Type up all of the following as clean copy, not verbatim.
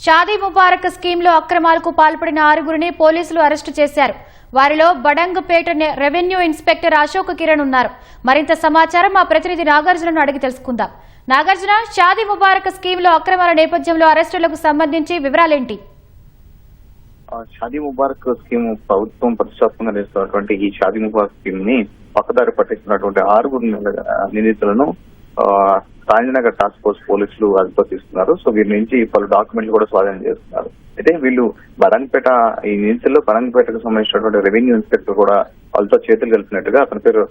Shaadi Mubarak scheme లో అక్రమాలకు పాల్పడిన 6గురిని పోలీసులు అరెస్టు చేశారు. వారిలో బడంగపేట రెవెన్యూ ఇన్స్పెక్టర్ అశోక్ కిరణ్ ఉన్నారు. మరింత సమాచారం మా ప్రతినిధి నాగార్జునను అడిగి తెలుసుకుందాం. నాగార్జున, షాదీ ముబారక్ స్కీమ్ లో అక్రమాల నేపథ్యంలో అరెస్టులకు సంబంధించి వివరాలేంటి? షాదీ ముబారక్ స్కీమ్ ప్రభుత్వం ప్రతిష్టాత్మకంగా చేస్తున్నటువంటి ఈ షాదీ ముబారక్ స్కీమ్ ని పక్కదారి పట్టిస్తున్నటువంటి 6 నిందితులను రాజనగర్ టాస్క్ ఫోర్స్ పోలీసులు అదుపులో తీసుకున్నారు. సో వీరి నుంచి పలు డాక్యుమెంట్లు కూడా స్వాధీనం చేస్తున్నారు. అయితే వీళ్ళు బడంగపేట ఈ నిందితుల్లో బడంగపేటకు సంబంధించినటువంటి రెవెన్యూ ఇన్స్పెక్టర్ కూడా వాళ్ళతో చేతులు కలిపినట్టుగా అతని పేరు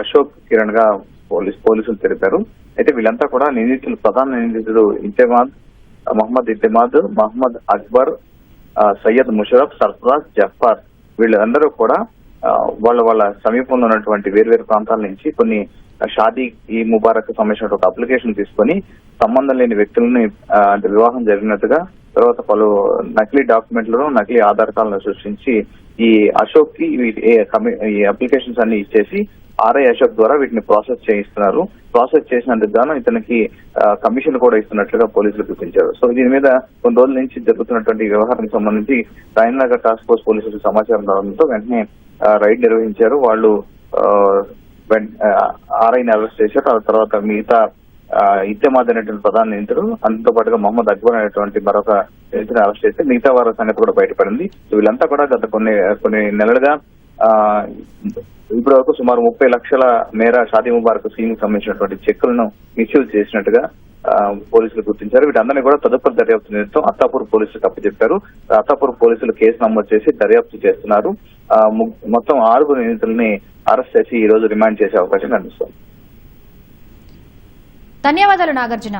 అశోక్ కిరణ్ గా పోలీసులు తెలిపారు. అయితే వీళ్ళంతా కూడా నిందితులు ప్రధాన నిందితుడు మహమ్మద్ అక్బర్, సయ్యద్ ముషరఫ్, సర్ఫరాజ్, జఫార్ వీళ్ళందరూ కూడా వాళ్ళ సమీపంలో ఉన్నటువంటి వేర్వేరు ప్రాంతాల నుంచి కొన్ని షాదీ ఈ ముబారక్ సంబంధించిన ఒక అప్లికేషన్ తీసుకొని సంబంధం లేని వ్యక్తులని వివాహం జరిగినట్టుగా తర్వాత పలు నకిలీ డాక్యుమెంట్లను నకిలీ ఆధార్ కార్డులను సృష్టించి ఈ అశోక్ కి ఈ అప్లికేషన్స్ అన్ని ఇచ్చేసి ఆర్ఐ అశోక్ ద్వారా వీటిని ప్రాసెస్ చేయిస్తున్నారు. ప్రాసెస్ చేసినందుకు గాను ఇతనికి కమిషన్ కూడా ఇస్తున్నట్లుగా పోలీసులు గుర్తించారు. సో దీని మీద కొన్ని రోజుల నుంచి జరుగుతున్నటువంటి వ్యవహారానికి సంబంధించి రాజనగర్ టాస్క్ ఫోర్స్ పోలీసులకు సమాచారం రావడంతో వెంటనే రైడ్ నిర్వహించారు. వాళ్ళు ఆర్ఐని అరెస్ట్ చేశారు. ఆ తర్వాత మిగతా ఇత్తెమాద్ అనేటువంటి ప్రధాన నిందితుడు, అందుతో పాటుగా మహమ్మద్ అక్బర్ అనేటువంటి మరొక నిందితుడిని అరెస్ట్ చేస్తే మిగతా వారి సంగతి కూడా బయటపడింది. వీళ్ళంతా కూడా గత కొన్ని నెలలుగా ఇప్పటి వరకు సుమారు 30 లక్షల మేర షాదీ ముబారక్ స్కీమ్ కి సంబంధించినటువంటి చెక్కులను మిస్యూజ్ చేసినట్టుగా పోలీసులు గుర్తించారు. వీటందరినీ కూడా తదుపరి దర్యాప్తు నిమిత్తం అత్తాపూర్ పోలీసులకు అప్పచెప్పారు. అత్తాపూర్ పోలీసులు కేసు నమోదు చేసి దర్యాప్తు చేస్తున్నారు. మొత్తం 6 నిందితుల్ని అరెస్ట్ చేసి ఈ రోజు రిమాండ్ చేసే అవకాశం కనిపిస్తుంది. ధన్యవాదాలు నాగార్జున.